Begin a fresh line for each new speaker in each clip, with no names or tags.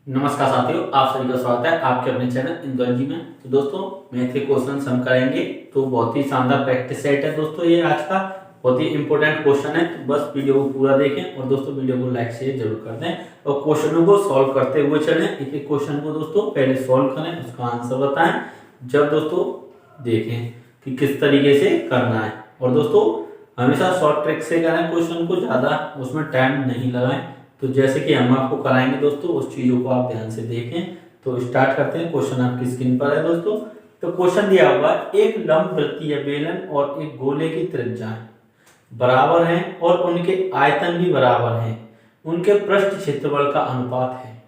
नमस्कार साथियों, आप सभी का स्वागत है आपके अपने चैनल इंद्रजी में। तो दोस्तों मैथ के क्वेश्चन हम करेंगे। तो बहुत ही शानदार प्रैक्टिस सेट है दोस्तों, ये आज का बहुत ही इंपॉर्टेंट क्वेश्चन है। तो बस वीडियो को पूरा देखें और दोस्तों वीडियो को लाइक शेयर जरूर कर दें और क्वेश्चनों को सॉल्व करते हुए चलें। एक एक क्वेश्चन को दोस्तों पहले सॉल्व करें, उसका आंसर बताएं, जब दोस्तों देखें कि किस तरीके से करना है। और दोस्तों हमेशा शॉर्ट ट्रिक से करें क्वेश्चन को, ज्यादा उसमें टाइम नहीं लगाएं। तो जैसे कि हम आपको कराएंगे दोस्तों, उस चीजों को आप ध्यान से देखें। तो स्टार्ट करते हैं। क्वेश्चन आपकी स्क्रीन पर है दोस्तों। तो क्वेश्चन दिया हुआ है, एक लंबवृत्तीय बेलन और एक गोले की त्रिज्याएं बराबर हैं और उनके आयतन भी बराबर हैं, उनके पृष्ठ क्षेत्रफल का अनुपात है।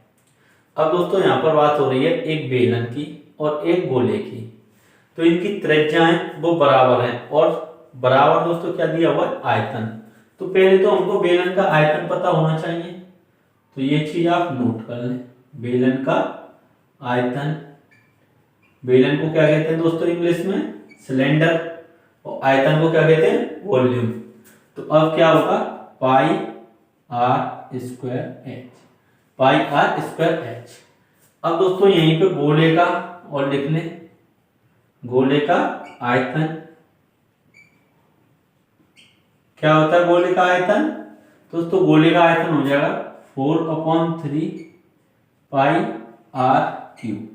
अब दोस्तों यहाँ पर बात हो रही है एक बेलन की और एक गोले की। तो इनकी त्रिज्याएं वो बराबर हैं और बराबर दोस्तों क्या दिया हुआ है, आयतन। तो पहले तो हमको बेलन का आयतन पता होना चाहिए, तो ये चीज आप नोट कर लें। बेलन का आयतन, बेलन को क्या कहते हैं दोस्तों इंग्लिश में, सिलेंडर, और आयतन को क्या कहते हैं, वॉल्यूम। तो अब क्या होगा, pi r square h, pi r square h. अब दोस्तों यहीं पे गोले का और लिख लें, गोले का आयतन क्या होता है, गोले का आयतन दोस्तों, गोले का आयतन हो जाएगा 4/3 पाई आर क्यूब।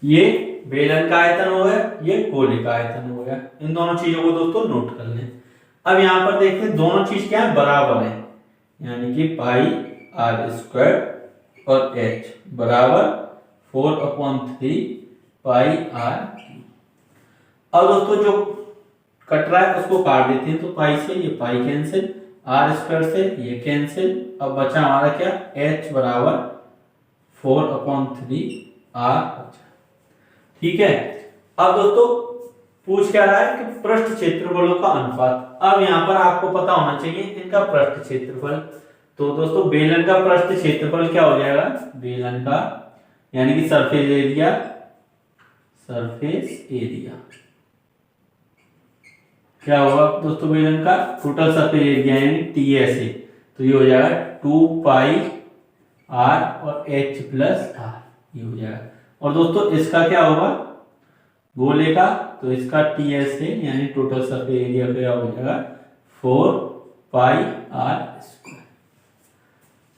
ये बेलन का आयतन हो गया, ये गोले का आयतन हो गया। इन दोनों चीजों को दोस्तों नोट कर लें। अब यहां पर देखते हैं दोनों चीज क्या है, बराबर है, यानी कि पाई आर स्क्वायर और एच बराबर 4/3 पाई आर क्यूब। अब दोस्तों जो कट रहा है उसको काट देते हैं। तो पाई से ये पाई कैंसिल, आर स्क्वायर से ये कैंसिल। अब बचा हमारा क्या, h बराबर 4/3 आर बचा। ठीक है। अब दोस्तों पूछ क्या रहा है कि पृष्ठ क्षेत्रफलों का अनुपात। अब यहां पर आपको पता होना चाहिए इनका पृष्ठ क्षेत्रफल। तो दोस्तों बेलन का पृष्ठ क्षेत्रफल क्या हो जाएगा, बेलन का यानी कि सरफेस एरिया, सरफेस एरिया क्या होगा दोस्तों, बेलन का टोटल सरफेस एरिया यानी टीएस है। तो ये हो जाएगा 2 पाई आर और h प्लस आर, ये हो जाएगा। और दोस्तों इसका क्या होगा, गोले का, तो इसका टीएस है यानी टोटल सरफेस एरिया क्या हो जाएगा 4 पाई आर स्क्वायर।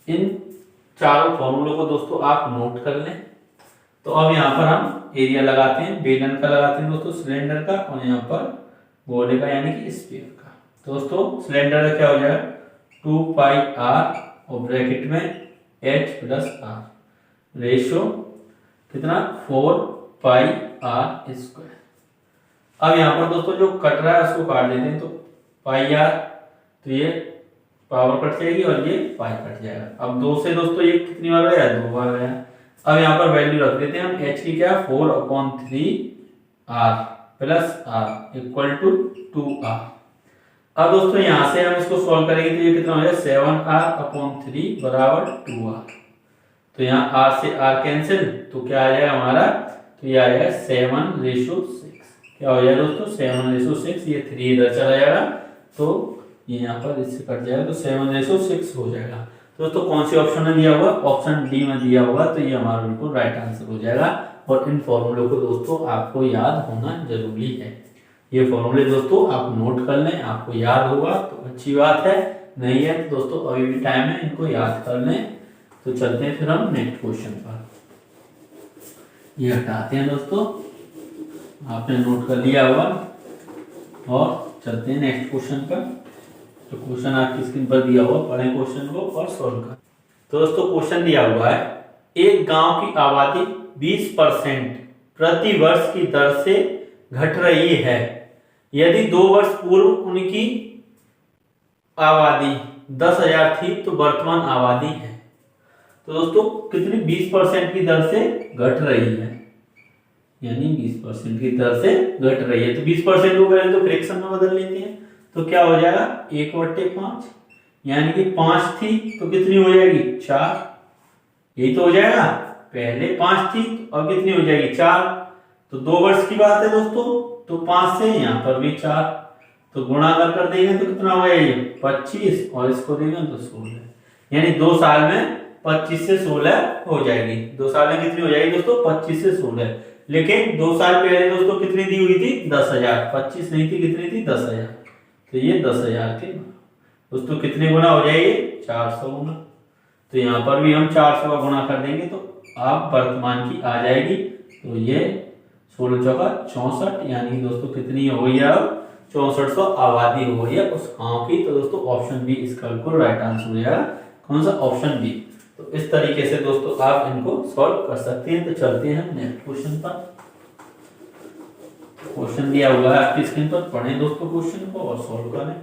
इन चारों फॉर्मूलों को दोस्तों आप नोट कर लें। तो अब यहाँ पर हम एरिया लगाते हैं, बेलन का लगाते हैं दोस्तों, सिलेंडर का, और यहाँ पर गोले का यानी कि स्फीयर का। दोस्तों सिलेंडर का क्या हो जाएगा 2 पाई आर और ब्रैकेट में h प्लस आर, रेशियो कितना 4 पाई आर स्क्वायर। अब यहाँ पर दोस्तों जो कट रहा है उसको काट देते हैं। तो पाई आर, तो ये पावर कट जाएगी और ये पाई कट जाएगा। अब 2 से दोस्तों ये कितनी बार गया, 2 बार गया। अब यहाँ पर वैल्यू रख देते हैं हम, h की क्या 4/3 R plus R equal to 2r। अब दोस्तों यहां से हम इसको सॉल्व करेंगे तो ये कितना हो जाएगा 7r/3 बराबर 2r। तो यहाँ r से r कैंसिल, तो क्या आ जाएगा हमारा, तो ये आ जाएगा 7:6। क्या हो जाएगा दोस्तों 7:6, ये 3 इधर चला जाएगा तो ये यहाँ पर इससे कट जाएगा, तो 7:6 हो जाएगा। दोस्तों कौन सी ऑप्शन में दिया हुआ, ऑप्शन डी में दिया होगा, तो ये हमारा बिल्कुल राइट आंसर हो जाएगा। और इन फॉर्मूलों को दोस्तों आपको याद होना जरूरी है। ये फॉर्मूले दोस्तों आप नोट कर लें, आपको याद होगा तो अच्छी बात है, नहीं है तो दोस्तों अभी भी टाइम है, इनको याद कर लें। तो चलते हैं फिर हम नेक्स्ट क्वेश्चन पर। ये हटाते हैं दोस्तों, आपने नोट कर लिया होगा, और चलते हैं नेक्स्ट क्वेश्चन पर। तो क्वेश्चन आपकी स्क्रीन पर दिया हुआ, पढ़ें क्वेश्चन को और सॉल्व करें। तो दोस्तों क्वेश्चन दिया हुआ है, एक गांव की आबादी 20% प्रति वर्ष की दर से घट रही है। यदि 2 वर्ष पूर्व उनकी आबादी 10,000 थी तो वर्तमान आबादी है। तो दोस्तों कितनी 20% की दर से घट रही है, यानी 20% की दर से घट रही है। तो 20% को पहले तो फ्रैक्शन में बदल लेते हैं। तो क्या हो जाएगा 1/5, यानी कि 5 थी तो कितनी हो जाएगी 4, यही तो हो जाएगा। पहले 5 थी और कितनी हो जाएगी 4। तो 2 वर्ष की बात है दोस्तों, तो 5 से यहाँ पर भी 4, तो गुणा कर देंगे तो कितना हो गया ये 25, और इसको देंगे तो 16, यानी 2 साल में 25 से 16 हो जाएगी। 2 साल में कितनी हो जाएगी दोस्तों? 25 से 16। लेकिन 2 साल पहले दोस्तों कितनी दी हुई थी? 10,000। 25 नहीं थी, कितनी थी? 10,000। तो ये 10,000 के दोस्तों कितने गुना हो जाएगी? 400 गुना। तो यहाँ पर भी हम 400 का गुना कर देंगे तो आप वर्तमान की आ जाएगी। तो ये 16 चौका 64, यानी दोस्तों कितनी हो गई है? अब 6400 आबादी हो गई है उस गांव की। तो दोस्तों ऑप्शन बी इसका बिल्कुल राइट आंसर हो जाएगा। कौन सा? Option B. तो इस तरीके से दोस्तों आप इनको सॉल्व कर सकते हैं। तो चलते हैं नेक्स्ट क्वेश्चन पर। क्वेश्चन दिया हुआ है आपकी स्क्रीन पर, पढ़ें दोस्तों क्वेश्चन को और सॉल्व करें।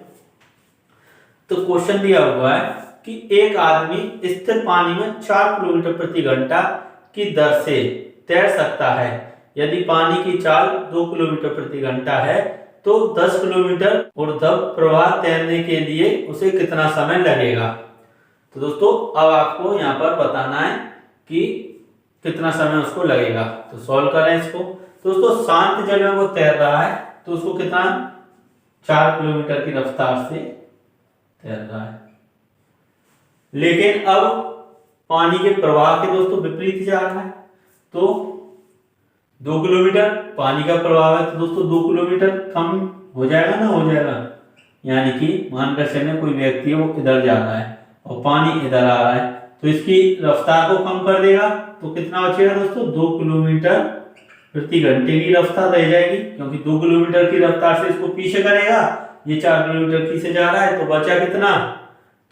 तो क्वेश्चन दिया हुआ है कि एक आदमी स्थिर पानी में 4 किलोमीटर प्रति घंटा की दर से तैर सकता है। यदि पानी की चाल 2 किलोमीटर प्रति घंटा है तो 10 किलोमीटर ऊर्ध्व प्रवाह तैरने के लिए उसे कितना समय लगेगा? तो दोस्तों अब आपको यहाँ पर बताना है कि कितना समय उसको लगेगा। तो सॉल्व करें इसको। दोस्तों शांत जगह वो तैर रहा है तो उसको कितना? 4 किलोमीटर की रफ्तार से तैर रहा है। लेकिन अब पानी के प्रवाह के दोस्तों विपरीत जा रहा है तो 2 किलोमीटर पानी का प्रवाह है तो दोस्तों 2 किलोमीटर कम हो जाएगा ना? हो जाएगा। यानी कि मानकर चलिए कोई व्यक्ति है वो इधर जा रहा है और पानी इधर आ रहा है तो इसकी रफ्तार को कम कर देगा तो कितना बचेगा दोस्तों? 2 किलोमीटर प्रति घंटे की रफ्तार रह जाएगी, क्योंकि 2 किलोमीटर की रफ्तार से इसको पीछे करेगा। ये 4 किलोमीटर पीछे जा रहा है तो बचा कितना?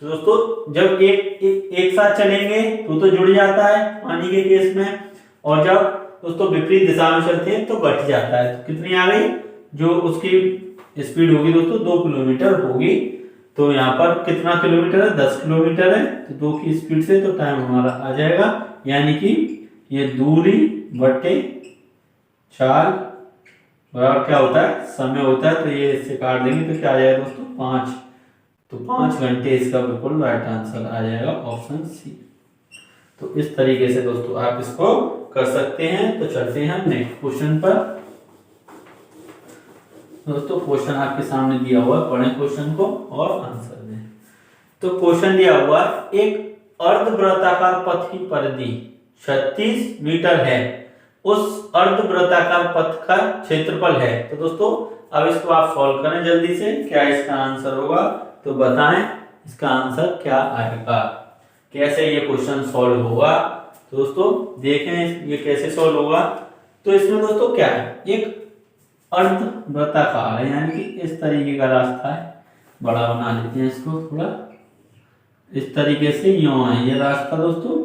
तो दोस्तों जब एक साथ चलेंगे तो जुड़ जाता है पानी के केस में, और जब दोस्तों विपरीत दिशा में चलते हैं तो घट जाता है। तो कितनी आ गई? जो उसकी स्पीड होगी दोस्तों 2 किलोमीटर होगी। तो यहाँ पर कितना किलोमीटर है? 10 किलोमीटर है। तो 2 की स्पीड से तो टाइम हमारा आ जाएगा, यानी कि ये दूरी बटे 4 बराबर क्या होता है? समय होता है। तो ये इससे काट देंगे तो क्या आ जाएगा दोस्तों? 5। तो 5 घंटे इसका बिल्कुल राइट आंसर आ जाएगा, ऑप्शन सी। तो इस तरीके से दोस्तों आप इसको कर सकते हैं। तो चलते हैं नेक्स्ट क्वेश्चन पर। दोस्तों क्वेश्चन आपके सामने दिया हुआ है, पढ़ें क्वेश्चन को और आंसर दें। तो क्वेश्चन दिया हुआ एक अर्धवृत्ताकार पथ की परिधि 36 मीटर है। उस अर्धवृत्ताकार पथ का क्षेत्रफल है। तो दोस्तों अब इसको आप सॉल्व करें जल्दी से, क्या इसका आंसर होगा? तो बताएं इसका आंसर क्या आएगा, कैसे ये क्वेश्चन सॉल्व होगा। तो दोस्तों देखें ये कैसे सॉल्व होगा। तो इसमें दोस्तों क्या है? एक अर्धवृत्ताकार है, यानी कि इस तरीके का रास्ता है। बड़ा बना लेते हैं इसको थोड़ा, इस तरीके से यूं है ये रास्ता दोस्तों।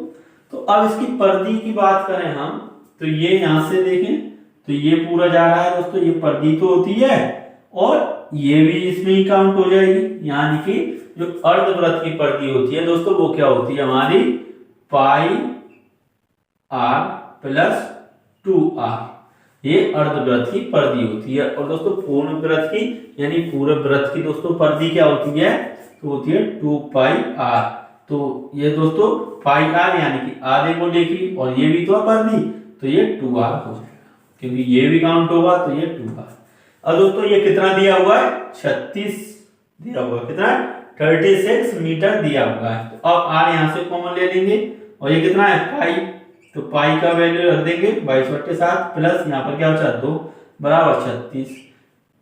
तो अब इसकी परिधि की बात करें हम, तो ये यहां से देखें तो ये पूरा जा रहा है दोस्तों, ये परिधि तो होती है और ये भी इसमें ही काउंट हो जाएगी। यानी कि जो अर्धवृत्त की परिधि होती है दोस्तों वो क्या होती है हमारी? पाई r प्लस 2r। ये अर्धवृत्त की परिधि होती है। और दोस्तों पूर्ण वृत्त की यानी पूरे वृत्त की दोस्तों परिधि क्या होती है? तो होती है 2 पाई r। तो ये दोस्तों पाई r यानी कि आधे गोले की, और ये भी तो परिधि, तो ये 2r हो जाएगा, क्योंकि ये भी काउंट होगा तो ये 2r। अब दोस्तों ये कितना दिया हुआ है? 36 दिया हुआ है। कितना? 36 मीटर दिया हुआ है। तो अब r यहाँ से कॉमन ले लेंगे और ये कितना है? पाई। तो पाई का वैल्यू रख देंगे 22/7 प्लस यहाँ पर क्या बचा? 2 बराबर 36।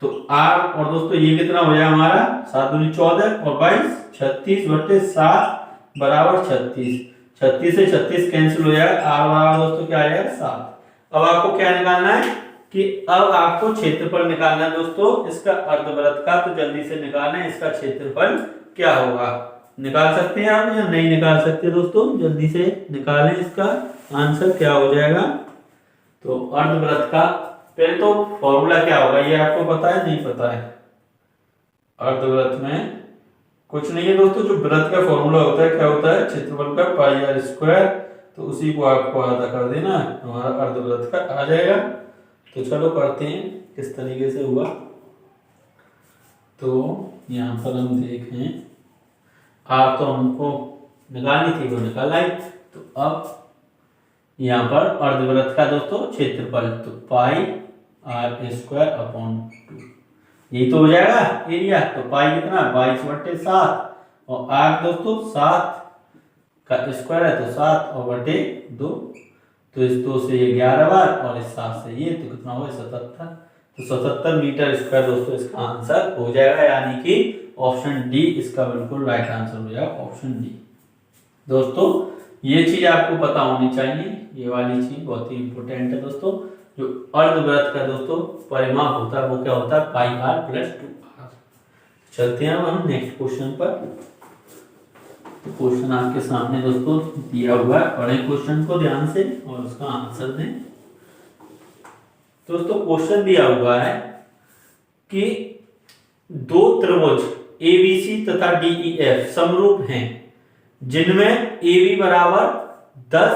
तो r और दोस्तों ये कितना हो जाएगा हमारा? 7 दूनी 14 और 22 36/7 बराबर 36। 36 से 36 कैंसिल हो जाएगा, r बराबर दोस्तों क्या आ जाएगा? 7। अब आपको क्या निकालना है कि अब आपको क्षेत्रफल निकालना है दोस्तों इसका अर्धवृत्त का। तो जल्दी से निकालना है इसका क्षेत्रफल क्या होगा। निकाल सकते हैं आप या नहीं निकाल सकते दोस्तों? जल्दी से निकालें, इसका आंसर क्या हो जाएगा। तो अर्धवृत्त का पहले तो फॉर्मूला क्या होगा ये आपको पता है? नहीं पता है? अर्धवृत्त में कुछ नहीं है दोस्तों, जो वृत्त का फॉर्मूला होता है क्या होता है? क्षेत्रफल का पाई r स्क्वायर। तो उसी को आपको आधा कर देना, हमारा अर्धवृत्त का आ जाएगा। तो चलो करते हैं किस तरीके से हुआ। तो यहाँ पर हम देखें r तो हमको निकालनी थी, वो निकाल आई। तो अब यहाँ पर अर्धवृत्त का दोस्तों क्षेत्रफल तो पाई r स्क्वायर अपॉन 2, यही तो हो जाएगा एरिया। तो पाई कितना? 22/7 और r दोस्तों 7 का स्क्वायर है तो 7 और बटे 2, तो इस 2 से ये 11 बार और इस 7 से ये, तो कितना होगा 77, तो 77 मीटर स्क्वायर दोस्तों इसका आंसर हो जाएगा, यानी कि ऑप्शन डी इसका बिल्कुल राइट आंसर हो जाएगा, ऑप्शन डी। दोस्तों ये चीज आपको पता होनी चाहिए, ये वाली चीज बहुत ही इंपॉर्टेंट है दोस्तों। जो अर्धवृत्त का दोस्तों परिमाप होता है वो क्या होता है, पाई आर प्लस 2r। चलते हैं अब हम नेक्स्ट क्वेश्चन पर। तो क्वेश्चन आपके सामने दोस्तों दिया हुआ है, पढ़ें क्वेश्चन को ध्यान से और उसका आंसर दें। दोस्तों क्वेश्चन दिया हुआ है कि दो त्रिभुज ABC तथा DEF समरूप हैं, जिनमें AB बराबर 10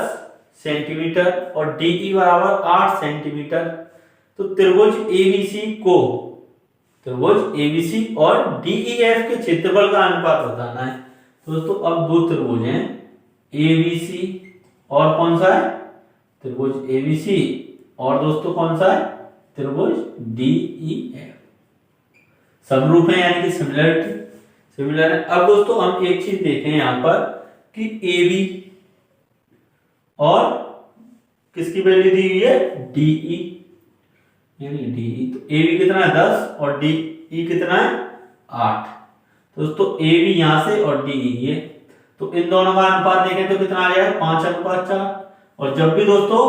सेंटीमीटर और DE बराबर 8 सेंटीमीटर। तो त्रिभुज ABC और DEF के क्षेत्रफल का अनुपात बताना है। तो दोस्तों अब दो त्रिभुज हैं ABC और कौन सा है, त्रिभुज ABC और दोस्तों कौन सा है, त्रिभुज DEF समरूप है, यानी कि सिमिलर है। अब दोस्तों हम एक चीज देखें यहां पर कि AB और किसकी वैल्यू दी हुई है, DE, यानी DE, तो AB कितना है 10 और DE कितना है 8। दोस्तों AB यहां से और DE ये, तो इन दोनों का अनुपात देखें तो कितना आ जाएगा 5:4। और जब भी दोस्तों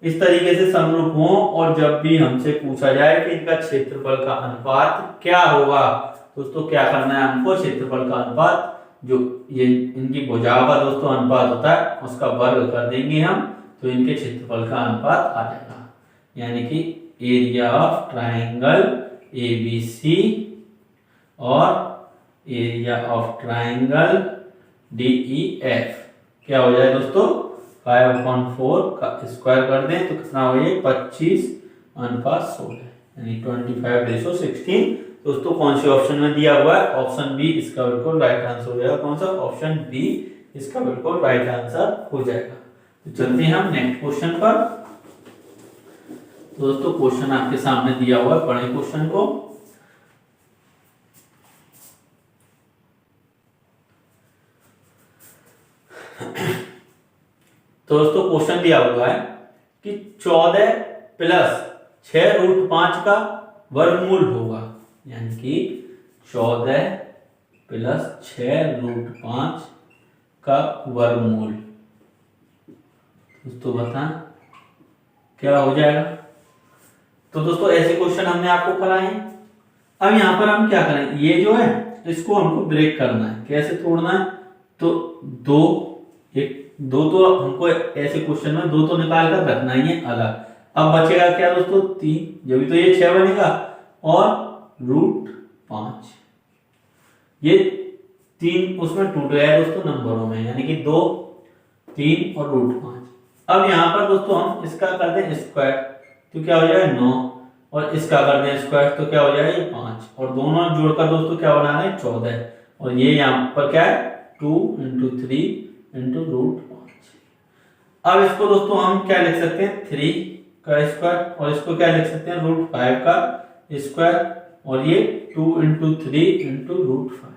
इस तरीके से समरूप हो और जब भी हमसे पूछा जाए कि इनका क्षेत्रफल का अनुपात क्या होगा, दोस्तों क्या करना है हमको, क्षेत्रफल का अनुपात जो ये इनकी भुजाओं का दोस्तों अनुपात होता है उसका वर्ग कर देंगे हम, तो इनके क्षेत्रफल का अनुपात आ जाएगा, यानी कि एरिया ऑफ ट्राइंगल ABC और एरिया ऑफ ट्राइंगल DEF क्या हो जाए दोस्तों, 5/4 का स्क्वायर कर दें तो कितना हो जाए 25:16, यानी 25:16। दोस्तों कौन से ऑप्शन में दिया हुआ है, ऑप्शन बी इसका बिल्कुल राइट आंसर हो जाएगा। कौन सा, ऑप्शन बी इसका बिल्कुल राइट आंसर हो जाएगा। तो चलते हैं हम नेक्स्ट क्वेश्चन पर। दोस्तों क्वेश्चन आपके सामने दिया हुआ है, पढ़ें क्वेश्चन को। तो दोस्तों क्वेश्चन दिया हुआ है कि 14 + 6√5 का वर्गमूल होगा, यानी कि 14 + 6√5 का वर्गमूल। दोस्तों बता क्या हो जाएगा। तो दोस्तों ऐसे क्वेश्चन हमने आपको कराए हैं। अब यहां पर हम क्या करें, ये जो है इसको हमको ब्रेक करना है। कैसे तोड़ना है, तो दो तो हमको ऐसे क्वेश्चन में दो तो निकाल कर रखना ही है अलग। अब बचेगा क्या दोस्तों 3, जब भी तो ये 6 बनेगा और √5, ये 3 उसमें टूट गया दोस्तों नंबरों में, यानी कि 2, 3 और √5। अब यहां पर दोस्तों हम इसका कर दें स्क्वायर तो क्या हो जाएगा 9, और इसका कर दें स्क्वायर तो क्या हो जाएगा 5, और दोनों जोड़कर दोस्तों क्या बना रहे हैं 14, और ये यहाँ पर क्या है 2 × 3 × √5। अब इसको दोस्तों हम क्या लिख सकते हैं 3 का स्क्वायर, और इसको क्या लिख सकते हैं √5 का स्क्वायर, और ये 2 × 3 × √5।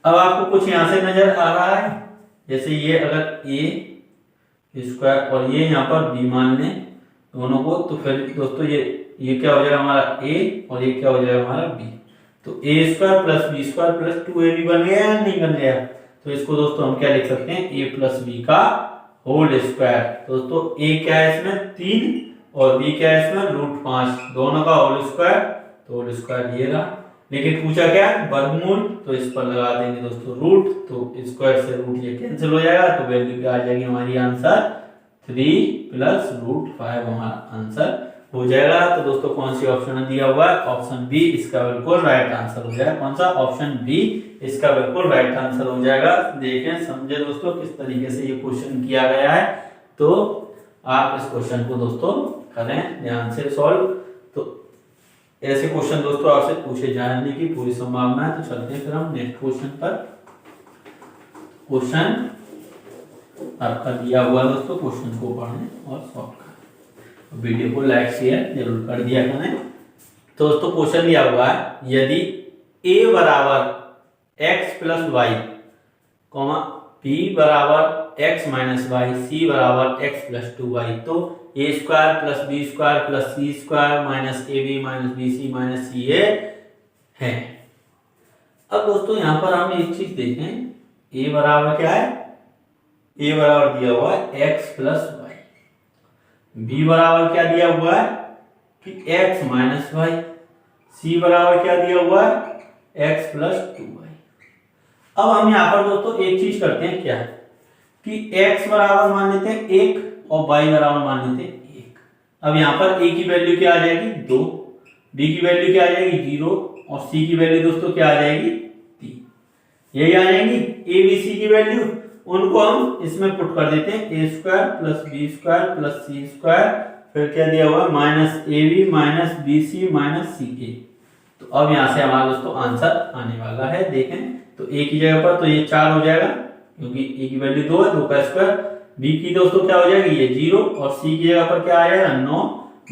अब आपको कुछ यहां से नजर आ रहा है, जैसे ये अगर a स्क्वायर और ये यहाँ पर b मान लें दोनों को, तो फिर दोस्तों ये क्या हो जाएगा हमारा a और ये क्या हो जाएगा हमारा b। तो a² + b² + 2ab बन गया या नहीं बन गया। तो इसको दोस्तों हम क्या लिख सकते हैं a + b का होल स्क्वायर। दोस्तों a क्या है इसमें 3 और b क्या है इसमें √5, दोनों का होल स्क्वायर, तो होल स्क्वायर ये रहा। लेकिन पूछा क्या वर्गमूल, तो इस पर लगा देंगे दोस्तों रूट, तो स्क्वायर से रूट ये कैंसिल हो जाएगा, तो वैल्यू क्या आ जाएगी हमारी आंसर 3 + √5 हमारा आंसर हो जाएगा। तो दोस्तों कौन सी ऑप्शन में दिया हुआ है, ऑप्शन बी इसका बिल्कुल राइट आंसर हो जाएगा। कौन सा, ऑप्शन बी इसका बिल्कुल राइट आंसर हो जाएगा। देखें समझे दोस्तों किस तरीके से ये क्वेश्चन किया गया है। तो आप इस क्वेश्चन को दोस्तों करें ध्यान से सॉल्व। तो ऐसे क्वेश्चन दोस्तों आपसे पूछे जाने की पूरी संभावना है। तो चलते हैं फिर हम नेक्स्ट क्वेश्चन पर। क्वेश्चन आपका दिया हुआ दोस्तों, क्वेश्चन को पढ़ें और सॉल्व करें। वीडियो को लाइक शेयर जरूर कर दिया करें। तो दोस्तों क्वेश्चन दिया हुआ है, यदि a = x + y, p बराबर x माइनस वाई, c बराबर x प्लस 2y, तो a square plus B square plus C square minus A B minus B C minus C A है। अब दोस्तों यहाँ पर हम एक चीज देखें, a बराबर क्या है, a बराबर दिया हुआ है x प्लस वाई, b बराबर क्या दिया हुआ है कि x माइनस वाई, c बराबर क्या दिया हुआ है x प्लस 2y। अब हम यहाँ पर दोस्तों एक चीज करते हैं, क्या कि x बराबर मान लेते हैं 1 और y बराबर मान लेते हैं 1। अब यहाँ पर a की वैल्यू क्या आ जाएगी 2, b की वैल्यू क्या आ जाएगी 0 और c की वैल्यू दोस्तों क्या आ जाएगी 3। यही आ जाएंगी a b c की वैल्यू, उनको हम इसमें पुट कर देते हैं a square plus B square plus C square, फिर क्या दिया हुआ minus A B minus B C minus C A. तो अब यहाँ से हमारा दोस्तों आंसर आने वाला है, देखें तो a की जगह पर तो ये 4 हो जाएगा क्योंकि a की वैल्यू 2 है, 2 का स्क्वायर, b की दोस्तों क्या हो जाएगी ये 0 और c की जगह पर क्या आ जाएगा 9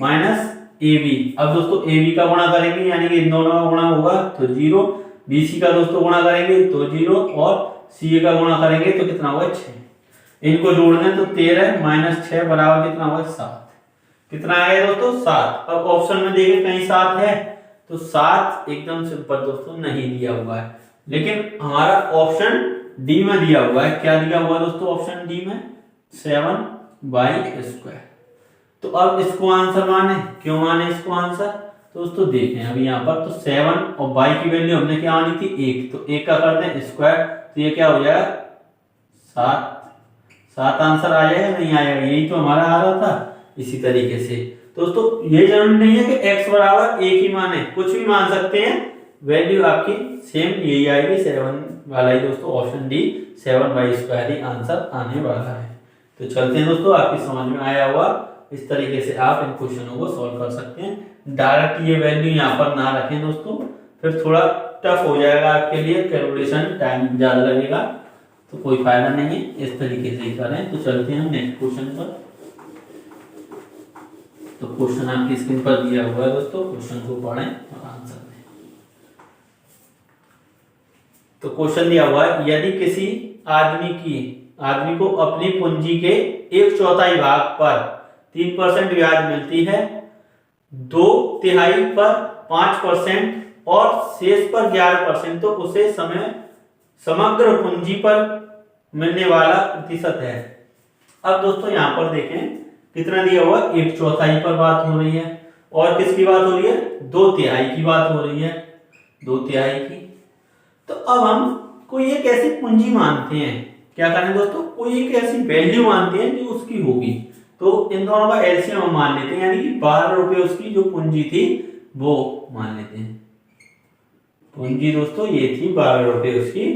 माइनस ab। अब दोस्तों ab का गुणा करेंगे यानी कि इन दोनों का गुणा होगा तो 0, bc का दोस्तों गुणा करेंगे तो 0 और ca का गुणा करेंगे तो कितना होगा 6। इनको जोड़ने तो 13 माइनस 6 बराबर कितना होगा 7। कितना आएगा दोस्तों 7। अब ऑप्शन में देखिए कहीं 7 है तो 7 एकदम सिंपल दोस्तों नहीं दिया हुआ है, लेकिन हमारा ऑप्शन डी में दिया हुआ है। क्या दिया हुआ है दोस्तों ऑप्शन डी में 7y²। तो अब इसको आंसर माने, क्यों माने इसको आंसर, तो दोस्तों देखें अभी यहाँ पर तो 7 और y की वैल्यू हमने क्या मानी थी 1, तो 1 का कर दें स्क्वायर तो ये क्या हो जाएगा 7 आंसर आ जाएगा नहीं आएगा, यही तो हमारा आ रहा था। इसी तरीके से दोस्तों ये जरूरी नहीं है कि x बराबर 1 ही माने, कुछ भी मान सकते हैं, वैल्यू आपकी सेम यही आएगी 7 वाला ही दोस्तों ऑप्शन डी 7y² ही आंसर आने वाला है। तो चलते हैं दोस्तों, आपकी समझ में आया हुआ, इस तरीके से आप इन क्वेश्चनों को सॉल्व कर सकते हैं। डायरेक्ट ये वैल्यू यहाँ पर ना रखें दोस्तों, फिर थोड़ा टफ हो जाएगा आपके लिए, कैलकुलेशन टाइम ज्यादा लगेगा, तो कोई फायदा नहीं है, इस तरीके से ही करें। तो चलते हैं नेक्स्ट क्वेश्चन पर। तो क्वेश्चन आपकी स्क्रीन पर दिया हुआ है दोस्तों, क्वेश्चन को पढ़ें और आंसर दें। तो क्वेश्चन दिया हुआ है, यदि किसी आदमी को अपनी पूंजी के 1/4 भाग पर 3% ब्याज मिलती है, 2/3 पर 5% और शेष पर 11%, तो उसे समग्र पूंजी पर मिलने वाला प्रतिशत है। अब दोस्तों यहाँ पर देखें कितना दिया हुआ 1/4 पर बात हो रही है, और किसकी बात हो रही है 2/3 की बात हो रही है, 2/3 की। तो अब हम कोई एक ऐसी पूंजी मानते हैं, क्या करें दोस्तों, कोई एक ऐसी वैल्यू मानते हैं जो उसकी होगी, तो इन दोनों का एलसीएम हम मान लेते हैं, यानी कि 12 रुपए उसकी जो पूंजी थी वो मान लेते हैं। पूंजी दोस्तों ये थी 12 रुपए, उसकी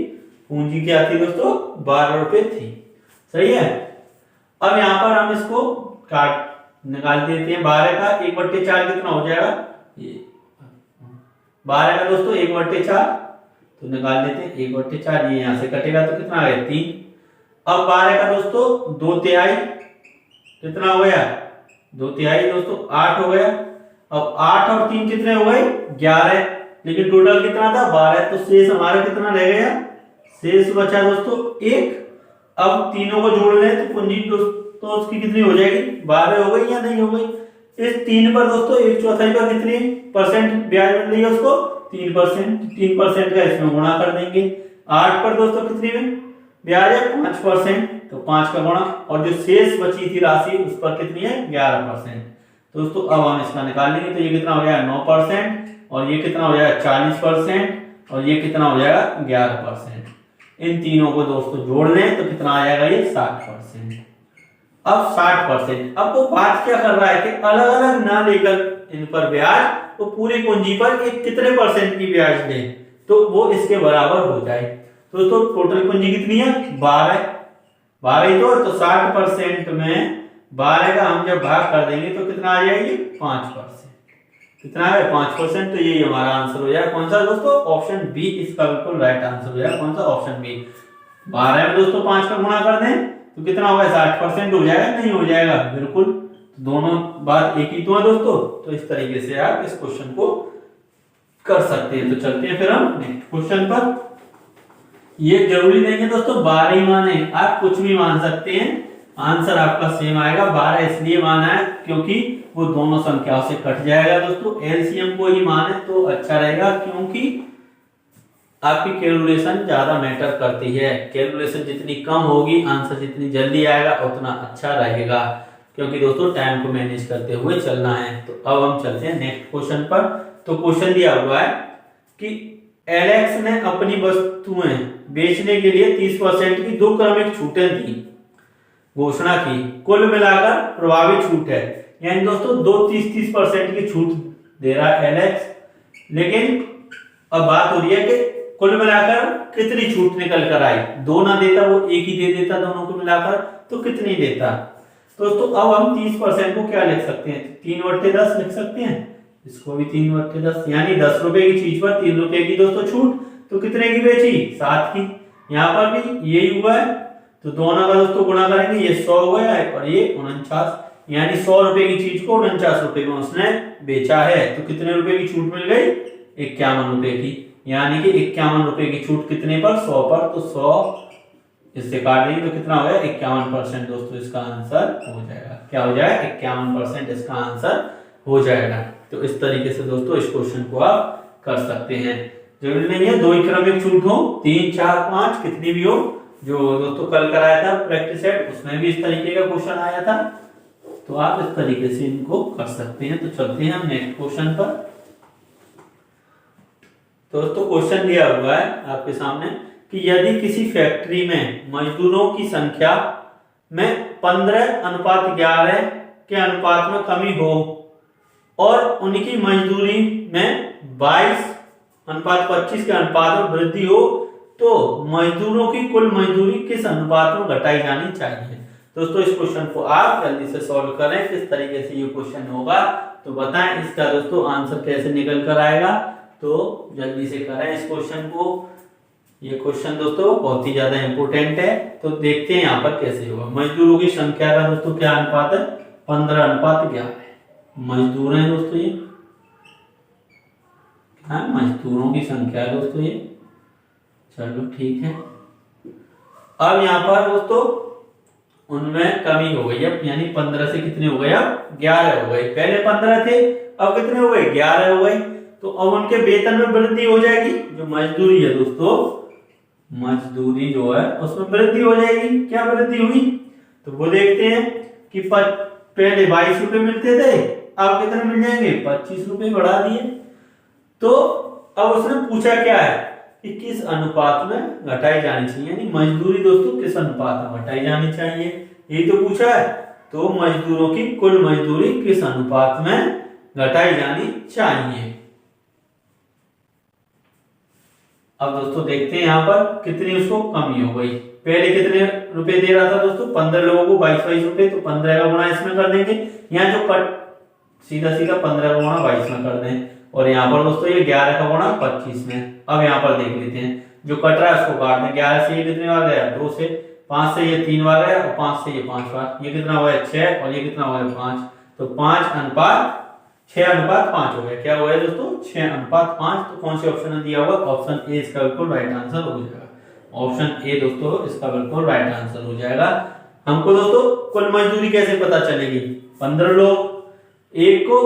पूंजी क्या थी दोस्तों 12 रुपए थी, सही है। अब यहाँ पर हम इसको काट निकाल देते हैं, 12 का 1/4 कितना हो जाएगा, ये 12 का दोस्तों 1/4 तो निकाल देते हैं 1/4, ये यहाँ से कटेगा तो कितना आ गया 3। अब 12 का दोस्तों 2/3 कितना हो गया 2/3 दोस्तों 8 हो गया। अब 8 और 3 कितने हो गए 11, लेकिन टोटल कितना था 12, तो शेष हमारा कितना रह गया, शेष बचा दोस्तों 1। अब तीनों को जोड़ लें तो पूंजी दोस्तों उसकी कितनी हो जाएगी 12 हो गई या नहीं हो गई। इस 3 पर दोस्तों 1/4 पर कितनी परसेंट ब्याज मिल रही है उसको 3%, 3% का इसमें गुणा कर देंगे। 8 पर दोस्तों कितनी में ब्याज है 5%, तो 5 का गुणा, और जो शेष बची थी राशि उस पर कितनी है 11%। दोस्तों अब हम इसका निकाल लेंगे, तो ये कितना हो जाएगा 9%, और ये कितना हो जाएगा 40%, और ये कितना हो जाएगा 11%। इन तीनों को दोस्तों जोड़ लें तो कितना आ जाएगा ये 60%। अब 60%, अब वो बात क्या कर रहा है कि अलग अलग ना लेकर इन पर ब्याज, तो पूरी पूंजी पर एक कितने परसेंट की ब्याज दें तो वो इसके बराबर हो जाए। तो टोटल पूंजी कितनी है 12 ही तो 60% में 12 का हम जब भाग कर देंगे तो कितना आ जाएगी 5%, कितना है 5%। तो ये हमारा आंसर हो जाएगा कौन सा दोस्तों ऑप्शन बी, इसका बिल्कुल राइट आंसर हो जाएगा कौन सा ऑप्शन बी। 12 में दोस्तों 5 का गुणा कर दें तो कितना होगा 60% हो जाएगा, नहीं हो जाएगा बिल्कुल, तो दोनों बात एक ही तो है दोस्तों। तो इस तरीके से आप इस क्वेश्चन को कर सकते हैं। तो चलते हैं फिर हम नेक्स्ट क्वेश्चन पर। ये जरूरी नहीं है दोस्तों 12 ही मान है, आप कुछ भी मान सकते हैं, आंसर आपका सेम आएगा। 12 इसलिए माना है क्योंकि वो दोनों संख्याओं से कट जाएगा दोस्तों। एलसीएम को ही माने तो अच्छा रहेगा, क्योंकि आपकी कैलकुलेशन ज्यादा मैटर करती है। कैलकुलेशन जितनी कम होगी, आंसर जितनी जल्दी आएगा उतना अच्छा रहेगा, क्योंकि दोस्तों टाइम को मैनेज करते हुए चलना है। तो अब हम चलते हैं नेक्स्ट क्वेश्चन पर। तो क्वेश्चन दिया हुआ है कि एलेक्स ने अपनी वस्तुएं बेचने के लिए 30% की 2 क्रमिक छूटें दी, घोषणा की, कुल मिलाकर प्रभावी छूट है। यानी दोस्तों 30% की छूट दे रहा है एलेक्स, लेकिन अब बात हो रही है कि कुल मिलाकर कितनी छूट निकल कर आई। 2 ना देता, वो 1 ही दे देता दोनों को मिलाकर, तो कितनी देता। दोस्तों अब हम 30% को क्या लिख सकते हैं, 3/10 लिख सकते हैं, इसको भी 3/10, यानी 10 रुपए की चीज पर 3 रुपए की दोस्तों छूट, तो कितने की बेची, 7 की। यहाँ पर भी यही हुआ है, तो दोनों का दोस्तों गुणा करेंगे, ये 100 हुआ है और ये 49, यानी 100 रुपए की चीज को 49 रुपए में उसने बेचा है। तो कितने रुपए की छूट मिल गई, 51 रुपए की, यानी कि 51 रुपए की छूट कितने पर, 100 पर। तो 100 इससे काट देंगे तो कितना हो गया, 51% दोस्तों इसका आंसर हो जाएगा। क्या हो जाएगा, 51% इसका आंसर हो जाएगा। तो इस तरीके से दोस्तों इस क्वेश्चन को आप कर सकते हैं। जरूरी नहीं है 2 ही क्रमिक छूट हो, 3, 4, 5 कितनी भी हो। जो दोस्तों कल कराया था प्रैक्टिस सेट, उसमें भी इस तरीके का क्वेश्चन आया था, तो आप इस तरीके से इनको कर सकते हैं। तो चलते हैं हम नेक्स्ट क्वेश्चन पर। दोस्तों क्वेश्चन दिया हुआ है आपके सामने कि यदि किसी फैक्ट्री में मजदूरों की संख्या में 15:11 के अनुपात में कमी हो और उनकी मजदूरी में 22:25 के अनुपात में वृद्धि हो, तो मजदूरों की कुल मजदूरी किस अनुपात में घटाई जानी चाहिए। दोस्तों इस क्वेश्चन को आप जल्दी से सॉल्व करें, किस तरीके से ये क्वेश्चन होगा तो बताएं इसका दोस्तों आंसर कैसे निकल कर आएगा। तो जल्दी से करें इस क्वेश्चन को। ये क्वेश्चन दोस्तों बहुत ही ज्यादा इंपॉर्टेंट है, तो देखते हैं यहाँ पर कैसे होगा। मजदूरों की संख्या का दोस्तों क्या अनुपात है, 15:11। मजदूर हैं दोस्तों ये, क्या मजदूरों की संख्या है दोस्तों ये, चलो ठीक है। अब यहाँ पर दोस्तों उनमें कमी हो गई है, यानी 15 से कितने हो गए, अब 11 हो गए। पहले 15 थे, अब कितने हो गए, 11 हो गए। तो अब उनके वेतन में वृद्धि हो जाएगी। जो मजदूरी है दोस्तों, मजदूरी जो है उसमें वृद्धि हो जाएगी। क्या वृद्धि हुई, तो वो देखते हैं कि पहले 22 रुपए मिलते थे, अब कितने मिल जाएंगे, 25 रुपए बढ़ा दिए। तो अब उसने पूछा क्या है कि किस अनुपात में घटाई जानी चाहिए, यानी मजदूरी दोस्तों किस अनुपात में घटाई जानी चाहिए, यही तो पूछा है। तो मजदूरों की कुल मजदूरी किस अनुपात में घटाई जानी चाहिए। अब दोस्तों देखते हैं यहाँ पर कितनी उसको कमी हो गई। पहले कितने रुपए दे रहा था दोस्तों, 15 लोगों को 22 रुपए, तो 15 का गुणा इसमें कर देंगे। यहाँ जो कट सीधा सीधा 15 का गुणा 22 में कर दें, और यहाँ पर दोस्तों ये 11 का गुणा 25 में। अब यहाँ पर देख लेते हैं, जो कट रहा है उसको काट दें। 11 से ये कितने बार गया, 2 से, 5 से ये 3 बार गया, और 5 से ये 5 बार। ये कितना हुआ है, 6, और ये कितना हुआ है, 5। तो 6:5 हो गया। क्या हुआ है दोस्तों, 6:5। तो कौन से ऑप्शन में दिया हुआ, ऑप्शन ए इसका बिल्कुल राइट आंसर हो जाएगा। ऑप्शन ए दोस्तों इसका बिल्कुल राइट आंसर हो जाएगा। हमको दोस्तों कुल मजदूरी कैसे पता चलेगी, 15 लोग, एक को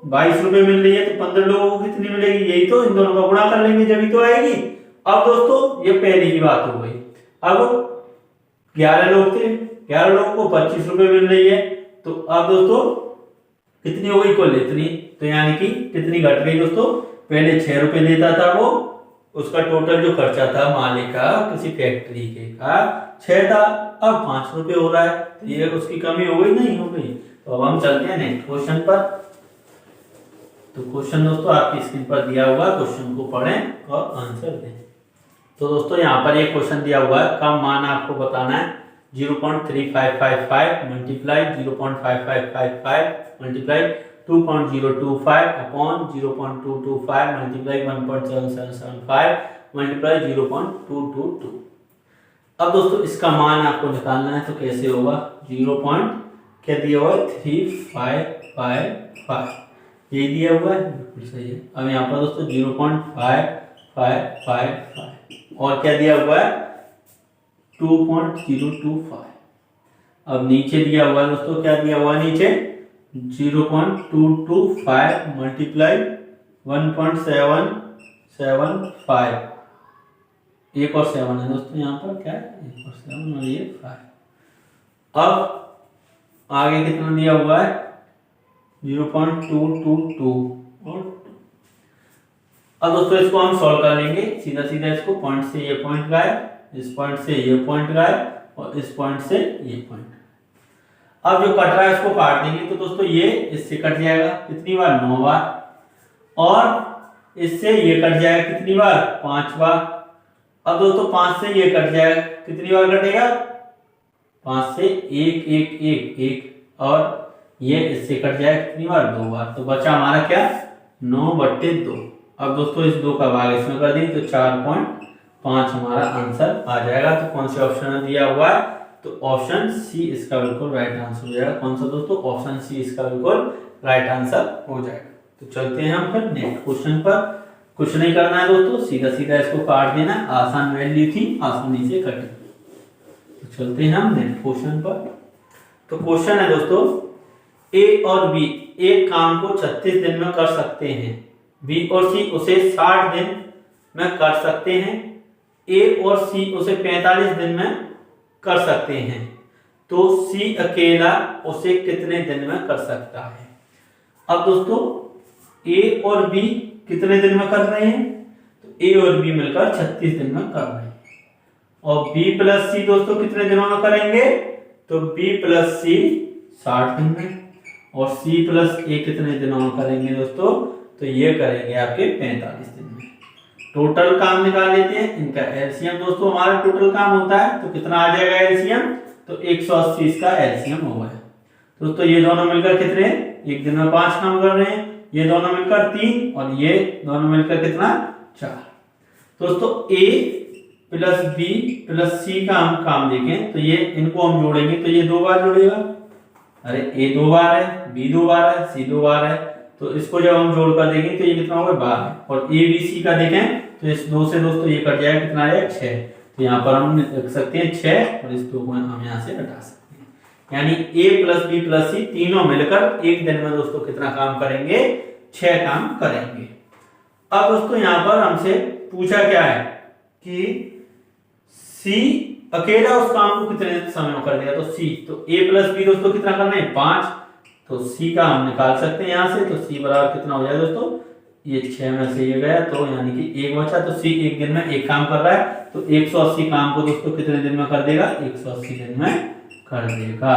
22 रुपए मिल रही है, तो 15 लोगों को कितनी मिलेगी, यही तो, इन दोनों का गुणा कर लेंगे जब ही तो आएगी। अब दोस्तों ये पहले की बात हो गई। अब 11 लोग थे, 11 लोगों को 25 रुपए मिल रही है, तो अब दोस्तों कितनी हो गई, कुल इतनी। तो यानी कि कितनी घट गई दोस्तों, पहले 6 रुपए देता था वो, उसका टोटल जो खर्चा था मालिक का किसी फैक्ट्री के का 6 था, अब 5 रुपए हो रहा है। तो ये उसकी कमी हो गई, नहीं हो गई। तो अब हम चलते हैं नेक्स्ट क्वेश्चन पर। तो क्वेश्चन दोस्तों आपकी स्क्रीन पर दिया हुआ, क्वेश्चन को पढ़ें और आंसर दें। तो दोस्तों यहाँ पर एक क्वेश्चन दिया हुआ है, का मान आपको बताना है। 0.3555 multiply 0.5555 multiply 2.025 upon 0.225 multiply 1.7775 multiply 0.222। अब दोस्तों इसका मान आपको निकालना है, तो कैसे होगा, 0. दिया हुआ है 3555, यही दिया हुआ है, बिल्कुल सही है। अब यहाँ पर दोस्तों 0.5555 और क्या दिया हुआ है 2.025। अब नीचे दिया हुआ है दोस्तों, क्या दिया हुआ है नीचे 0.225 मल्टीप्लाई 1.775। एक और 7 है दोस्तों यहाँ पर, क्या है एक और 7 और ये 5। अब आगे कितना दिया हुआ है 0.222 और अब दोस्तों इसको हम सॉल्व कर लेंगे सीधा सीधा। इसको पॉइंट से ये पॉइंट गायब, इस पॉइंट से ये पॉइंट गायब और इस पॉइंट से ये पॉइंट। अब जो कट रहा है इसको काट देंगे, तो दोस्तों ये इससे कट जाएगा कितनी बार 9 बार, और इससे ये कट जाएगा कितनी बार 5 बार। अब दोस्तों 5 से ये कट जाएगा कितनी बार कटेगा 5 से 1 1 1 1, और ये इससे कट जाएगा कितनी बार 2 बार। तो बचा हमारा क्या 9/2। अब दोस्तों इस 2 का भाग इसमें कर देंगे तो 4.5 हमारा आंसर आ जाएगा। तो कौन से ऑप्शन में दिया हुआ है, तो ऑप्शन सी इसका बिल्कुल राइट आंसर हो जाएगा। कौन सा दोस्तों, ऑप्शन सी इसका बिल्कुल राइट आंसर हो जाएगा। तो चलते हैं हम फिर नेक्स्ट क्वेश्चन पर। कुछ नहीं करना है दोस्तों, सीधा सीधा इसको काट देना, आसान वैल्यू थी, आसानी से कटे। तो चलते हैं हम नेक्स्ट क्वेश्चन पर। तो क्वेश्चन है दोस्तों, ए और बी एक काम को 36 दिन में कर सकते हैं, बी और सी उसे 60 दिन में कर सकते हैं, ए और सी उसे 45 दिन में कर सकते हैं, तो सी अकेला उसे कितने दिन में कर सकता है। अब दोस्तों ए और बी कितने दिन में कर रहे हैं, तो ए और बी मिलकर 36 दिन में कर रहे हैं, और बी प्लस सी दोस्तों कितने दिनों में करेंगे, तो बी प्लस सी 60 दिन में, और सी प्लस ए कितने दिनों में करेंगे दोस्तों, तो ये करेंगे आपके 45 दिन में। टोटल काम निकाल लेते हैं इनका एलसीएम दोस्तों। हमारा टोटल काम होता है तो कितना आ जाएगा एलसीएम, तो 180 इसका एलसीएम होगा। दोस्तों ये दोनों मिलकर कितने, एक दिन में 5 काम कर रहे हैं, ये दोनों मिलकर 3 और ये दोनों मिलकर कितना 4। दोस्तों ए प्लस बी प्लस सी का हम काम देखें तो ये इनको हम जोड़ेंगे तो ये 2 बार जुड़ेगा। अरे ए 2 बार है, बी 2 बार है, सी 2 बार है, तो इसको जब हम जोड़कर देखें तो ये कितना होगा 12। और ए बी सी का देखें तो इस 2 से दोस्तों ये कट जाएगा, कितना आएगा 6। तो यहाँ पर हम लिख सकते हैं 6 और इस 2 को हम यहाँ से हटा सकते हैं। यानी ए प्लस बी प्लस सी तीनों मिलकर एक दिन में दोस्तों कितना काम करेंगे, 6 काम करेंगे। अब दोस्तों यहाँ पर हमसे पूछा क्या है कि सी अकेला उस काम को कितने समय में कर देगा, तो सी, तो ए प्लस बी दोस्तों कितना करना है 5, तो सी का हम निकाल सकते हैं यहाँ से। तो सी बराबर कितना हो जाएगा दोस्तों, ये 6 में से ये गया तो यानी कि 1 बचा, तो सी एक दिन में एक काम कर रहा है, तो 180 काम को दोस्तों कितने दिन में कर देगा, 180 दिन में कर देगा।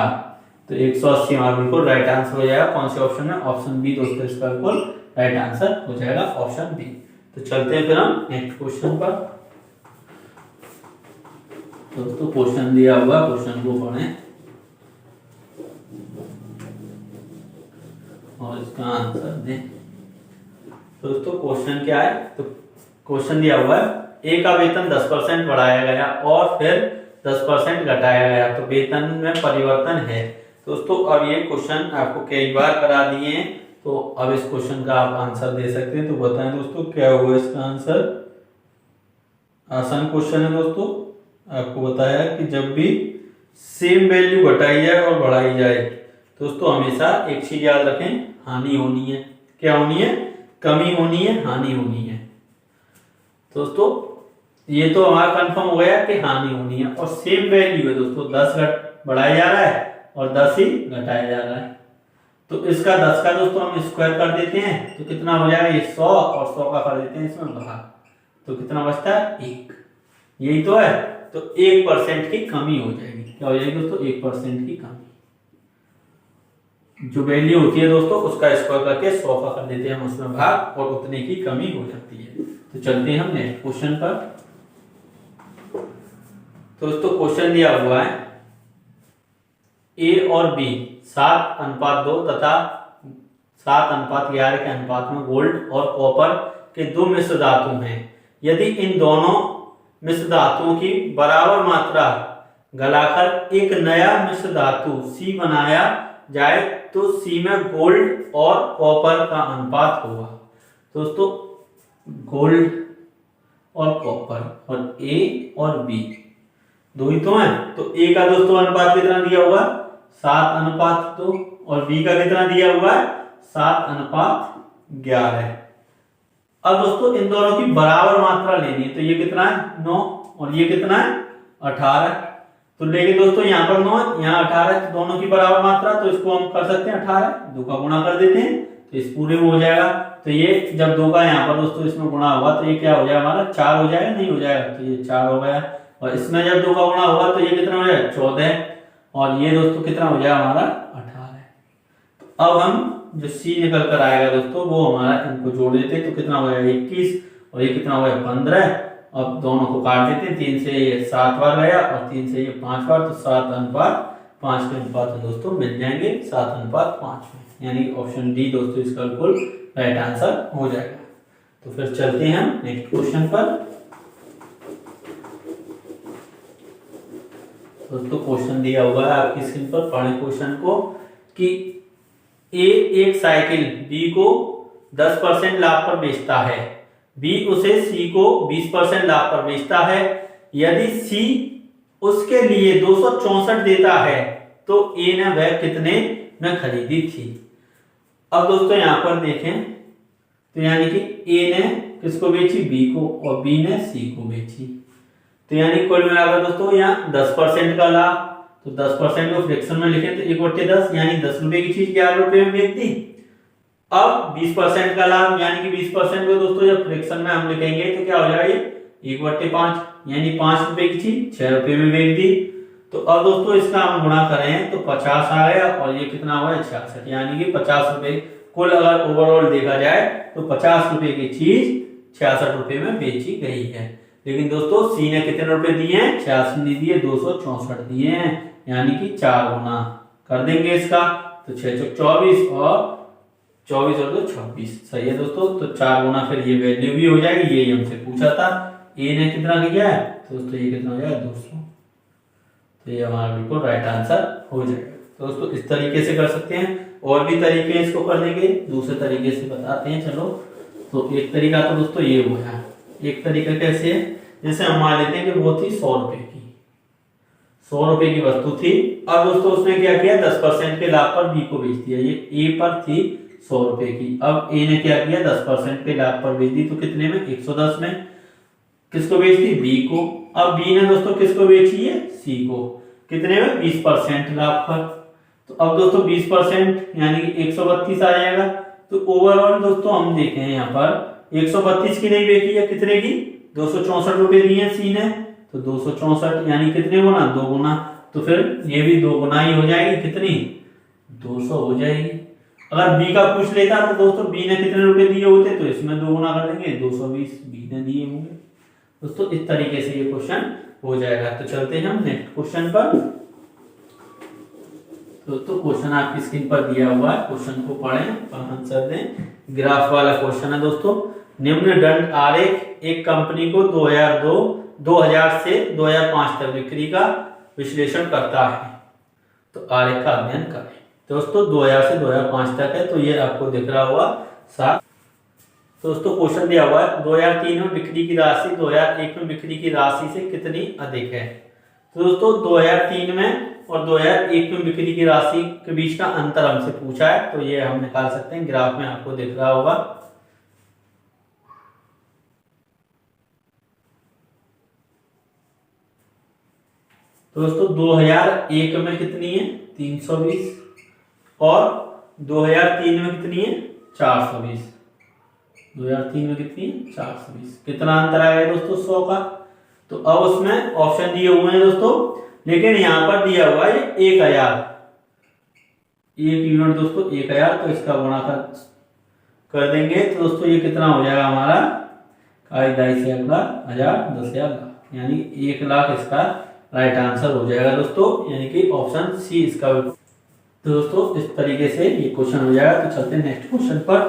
तो 180 हमारा बिल्कुल राइट आंसर हो जाएगा। कौन से ऑप्शन में, ऑप्शन बी दोस्तों इसका बिल्कुल राइट आंसर हो जाएगा, ऑप्शन बी। तो चलते हैं फिर हम नेक्स्ट क्वेश्चन पर। दोस्तों क्वेश्चन दिया हुआ, क्वेश्चन को पढ़ें और इसका आंसर दें। दोस्तों क्वेश्चन क्या है, तो क्वेश्चन दिया हुआ है ए का वेतन 10% बढ़ाया गया और फिर 10% घटाया गया, तो वेतन में परिवर्तन है। दोस्तों अब ये क्वेश्चन आपको कई बार करा दिए हैं, तो अब इस क्वेश्चन का आप आंसर दे सकते हैं। तो बताएं दोस्तों क्या होगा इसका आंसर। आसान क्वेश्चन है दोस्तों, आपको बताया कि जब भी सेम वैल्यू घटाई जाए और बढ़ाई जाए, दोस्तों हमेशा एक चीज याद रखें, हानि होनी है। क्या होनी है, कमी होनी है, हानि होनी है। दोस्तों ये तो हमारा कंफर्म हो गया कि हानि होनी है, और सेम वैल्यू है दोस्तों, 10 बढ़ाया जा रहा है और 10 ही घटाया जा रहा है। तो इसका 10 का दोस्तों हम स्क्वायर कर देते हैं तो कितना हो जाएगा, ये 100 और 100 का कर देते हैं इसमें भाग, तो कितना बचता है 1। यही तो है, तो 1% की कमी हो जाएगी। क्या हो जाएगी दोस्तों, 1% की कमी। जो वैल्यू होती है दोस्तों उसका स्क्वायर करके 100 का कर देते हैं हम उसमें भाग, और उतने की कमी हो जाती है। तो चलते हैं हम नेक्स्ट क्वेश्चन पर। दोस्तों क्वेश्चन दिया हुआ है ए और बी 7:2 तथा 7:11 के अनुपात में गोल्ड और कॉपर के 2 मिश्र धातु हैं। यदि इन दोनों मिश्र धातुओं की बराबर मात्रा गलाकर एक नया मिश्र धातु सी बनाया जाए तो सी में गोल्ड और कॉपर का अनुपात होगा। दोस्तों गोल्ड और कॉपर और ए और बी दो ही तो है, तो ए का दोस्तों अनुपात कितना दिया हुआ है 7:2 और बी का कितना दिया हुआ है 7:11। अब दोस्तों इन दोनों की बराबर मात्रा लेनी है, तो ये कितना है 9 और ये कितना है 18। तो लेकिन दोस्तों यहाँ पर 9 यहाँ 18, तो दोनों की बराबर मात्रा, तो इसको हम कर सकते हैं 18 2 का गुणा कर देते हैं तो इस पूरे में हो जाएगा। तो ये जब 2 का यहाँ पर दोस्तों इसमें गुणा होगा तो ये क्या हो जाएगा हमारा 4 हो जाएगा, नहीं हो जाएगा, तो ये 4 हो गया। और इसमें जब 2 का गुणा होगा तो ये कितना हो जाएगा 14 और ये दोस्तों कितना हो जाएगा हमारा 18। तो अब हम जो सी निकल कर आएगा दोस्तों वो हमारा इनको जोड़ देते हैं, तो कितना हो जाएगा 21 और ये कितना हो गया 15। अब दोनों को काट देते हैं, 3 से ये 7 बार गया और 3 से ये 5 बार, तो 7:5 के अनुपात में दोस्तों मिल जाएंगे 7:5 में, यानी ऑप्शन डी दोस्तों इसका बिल्कुल राइट आंसर हो जाएगा। तो फिर चलते हैं हम नेक्स्ट क्वेश्चन पर। दोस्तों क्वेश्चन दिया हुआ है आपकी स्क्रीन पर, पढ़ें क्वेश्चन को कि ए एक साइकिल बी को 10% लाभ पर बेचता है, बी उसे सी को 20% लाभ पर बेचता है। यदि सी उसके लिए 264 देता है तो ए ने वह कितने में खरीदी थी। अब दोस्तों यहां पर देखें तो यानी कि ए ने किसको बेची बी को और बी ने सी को बेची, तो यानी कुल मिलाकर दोस्तों यहाँ 10% का लाभ, तो 10% को फ्रैक्शन में लिखें तो 1/10 यानी 10 रुपए की चीज 11 रुपए में बेच दी। अब 20% का लाभ यानी कि 20% को दोस्तों जब फ्रैक्शन में हम लिखेंगे तो क्या हो जाएगा ये 1/5 यानी 5 रुपए की चीज 6 रुपए में बेच दी। तो अब दोस्तों इसका हम गुणा करें तो 50 आ गया और ये कितना हुआ है 66, यानी कि 50 रुपए कुल अगर ओवरऑल देखा जाए तो 50 रुपए की चीज 66 रुपए में बेची गई है। लेकिन दोस्तों सी ने कितने रुपए दिए हैं 86 नहीं दिए 264 दिए हैं, यानी कि 4 गुना कर देंगे इसका, तो 6 चौक 24 और 24 और 2 26 सही है दोस्तों। तो 4 गुना फिर ये वैल्यू भी हो जाएगी, ये हमसे पूछा था ए ने कितना किया है तो दोस्तों ये कितना हो जाएगा 200, तो ये हमारा बिल्कुल राइट आंसर हो जाएगा। तो दोस्तों इस तरीके से कर सकते हैं, और भी तरीके हैं इसको करने के, दूसरे तरीके से बताते हैं चलो। तो एक तरीका तो दोस्तों ये हुआ है, एक तरीका कैसे है जैसे हम मान लेते हैं कि वो थी 100 रुपए की, 100 रुपए की वस्तु थी। अब दोस्तों उसने क्या किया 10% के लाभ पर बी को बेच दिया, ये ए पर थी 100 रुपए की। अब ए ने क्या किया 10% के लाभ पर बेच दी, तो कितने में 110 में किसको बेच दी बी को। अब बी ने दोस्तों किसको बेची है सी को, कितने में 20% लाभ पर। तो अब दोस्तों 20% यानी कि 132 आ जाएगा। तो ओवरऑल दोस्तों हम देखें यहाँ पर 132 की नहीं बेची है, कितने की 264 रुपए दिए सी ने, तो 264 यानी कितने गुना 2 गुना, तो फिर ये भी 2 गुना ही हो जाएगी, कितनी 200 हो जाएगी। अगर बी का पूछ लेता तो दोस्तों बी ने कितने रुपए दिए होते तो इसमें 2 गुना कर देंगे 220 बी ने दिए होंगे। दोस्तों इस तरीके से ये क्वेश्चन हो जाएगा। तो चलते हैं हम नेक्स्ट क्वेश्चन पर। दोस्तों क्वेश्चन आपकी स्क्रीन पर दिया हुआ है, क्वेश्चन को पढ़ें और आंसर दें। ग्राफ वाला क्वेश्चन है दोस्तों। निम्न दंड आरेख एक कंपनी को 2000 से 2005 तक बिक्री का विश्लेषण करता है, तो आरेख का अध्ययन करें। दोस्तों 2000 से 2005 तक है, तो ये आपको दिख रहा हुआ 7। दोस्तों क्वेश्चन दिया हुआ है 2003 में बिक्री की राशि 2001 में बिक्री की राशि से कितनी अधिक है। तो दोस्तों 2003 में और 2001 में बिक्री की राशि के बीच का अंतर हमसे पूछा है, तो ये हम निकाल सकते हैं, ग्राफ में आपको दिख रहा होगा। तो दोस्तों 2001 में कितनी है 320 और 2003 में कितनी है 420, 2003 में कितनी है 420, कितना अंतर आएगा दोस्तों 100 का। तो अब उसमें ऑप्शन दिए हुए हैं दोस्तों, लेकिन यहां पर दिया हुआ है 1000, 1 यूनिट दोस्तों 1000, तो इसका गुणा कर देंगे तो दोस्तों ये कितना हो जाएगा हमारा 2.5 से अगला 1000 10,000 लाख, यानी 1 लाख इसका राइट आंसर हो जाएगा दोस्तों, यानी कि ऑप्शन सी इसका। तो दोस्तों इस तरीके से ये क्वेश्चन हो जाएगा। तो चलते हैं नेक्स्ट क्वेश्चन पर।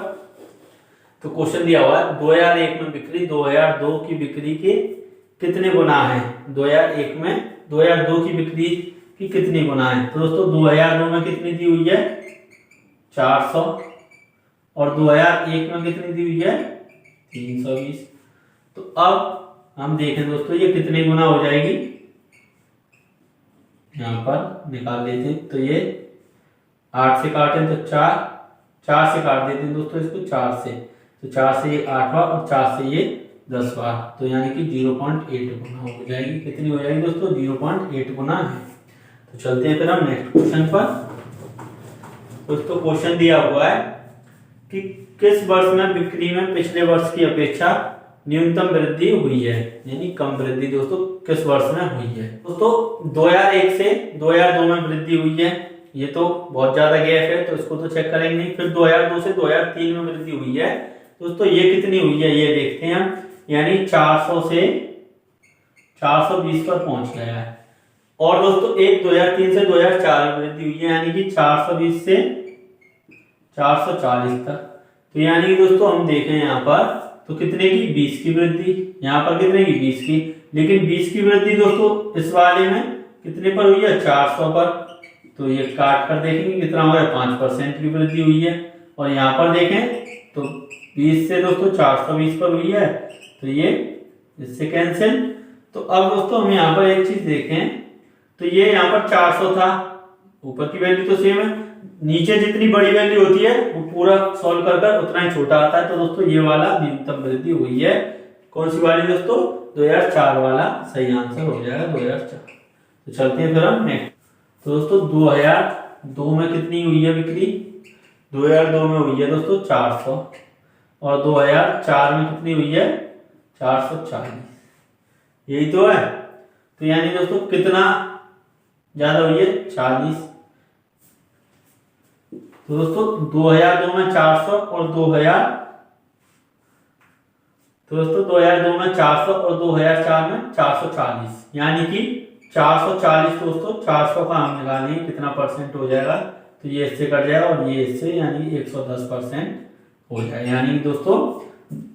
तो क्वेश्चन दिया हुआ है 2001 में बिक्री 2002 की बिक्री के कितने गुना है। 2001 में 2002 की बिक्री की कितनी गुना है। तो दोस्तों 2002 में कितनी दी हुई है 400 और 2001 में कितनी दी हुई है 320। तो अब हम देखें दोस्तों ये कितने गुना हो जाएगी, यहाँ पर निकाल लेते हैं। तो ये 8 से काटें तो 4 से काट देते हैं दोस्तों इसको 4 से, तो 4 से ये 8 बार और 4 से ये 10 बार, तो यानी कि 0.8 गुना हो जाएगी। कितनी हो जाएगी दोस्तों? 0.8 गुना है। तो चलते हैं फिर हम नेक्स्ट क्वेश्चन पर। दोस्तों क्वेश्चन दिया हुआ है कि किस वर्ष में बिक्री में पिछले वर्ष की अपेक्षा न्यूनतम वृद्धि हुई है, यानी कम वृद्धि दोस्तों किस वर्ष में हुई है। दोस्तों 2001 से 2002 में वृद्धि हुई है, ये तो बहुत ज्यादा गैप है तो इसको तो चेक करेंगे नहीं। फिर 2002 से 2003 में वृद्धि हुई है दोस्तों, ये कितनी हुई है ये देखते हैं हम, यानी 400 से 420 पर पहुंच गया है। और दोस्तों एक 2003 से 2004 में वृद्धि हुई है, यानी कि 420 से 440 तक। तो यानी कि दोस्तों हम देखें यहाँ पर तो कितने की 20 की वृद्धि, यहाँ पर कितने की 20 की, लेकिन 20 की वृद्धि दोस्तों इस वाले में कितने पर हुई है 400 पर। तो ये काट कर देखेंगे कितना हो गया 5% की वृद्धि हुई है। और यहाँ पर देखें तो 20 से दोस्तों 420 पर हुई है, तो ये इससे कैंसिल। तो अब दोस्तों हम यहाँ पर एक चीज देखें तो ये यहाँ पर 400 था, ऊपर की वैल्यू तो सेम है, नीचे जितनी बड़ी वैल्यू होती है वो पूरा सॉल्व कर कर उतना ही छोटा आता है। तो दोस्तों ये वाला न्यूनतम वृद्धि हुई है, कौन सी वाली दोस्तों? 2004 वाला सही आंसर हो जाएगा 2004। तो चलते हैं फिर हम नेक्स्ट। तो दोस्तों 2002 में कितनी हुई है बिक्री? 2002 में हुई है दोस्तों 400, और 2004 में कितनी हुई है 440, यही तो है। तो यानी दोस्तों कितना ज्यादा हुई है 40। तो दोस्तों 2002 में 400 और 2000, तो दोस्तों 2002 में 400 और 2004 में 440, यानी कि 440 दोस्तों 400 का हम निकालेंगे कितना परसेंट हो जाएगा, तो ये इससे कट जाएगा और ये इससे, यानी 110% हो जाएगा। यानी दोस्तों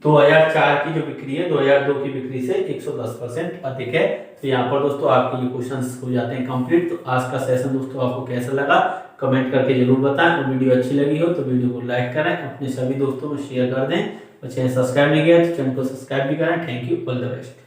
2004 की जो बिक्री है 2002 की बिक्री से 110% अधिक है। तो यहाँ पर दोस्तों आपके ये क्वेश्चंस हो जाते हैं कंप्लीट। तो आज का सेशन दोस्तों आपको कैसा लगा कमेंट करके जरूर बताएं, और वीडियो अच्छी लगी हो तो वीडियो को लाइक करें, अपने सभी दोस्तों में शेयर कर दें, और चैनल सब्सक्राइब नहीं किया तो चैनल को सब्सक्राइब भी करें। Thank you, all the best.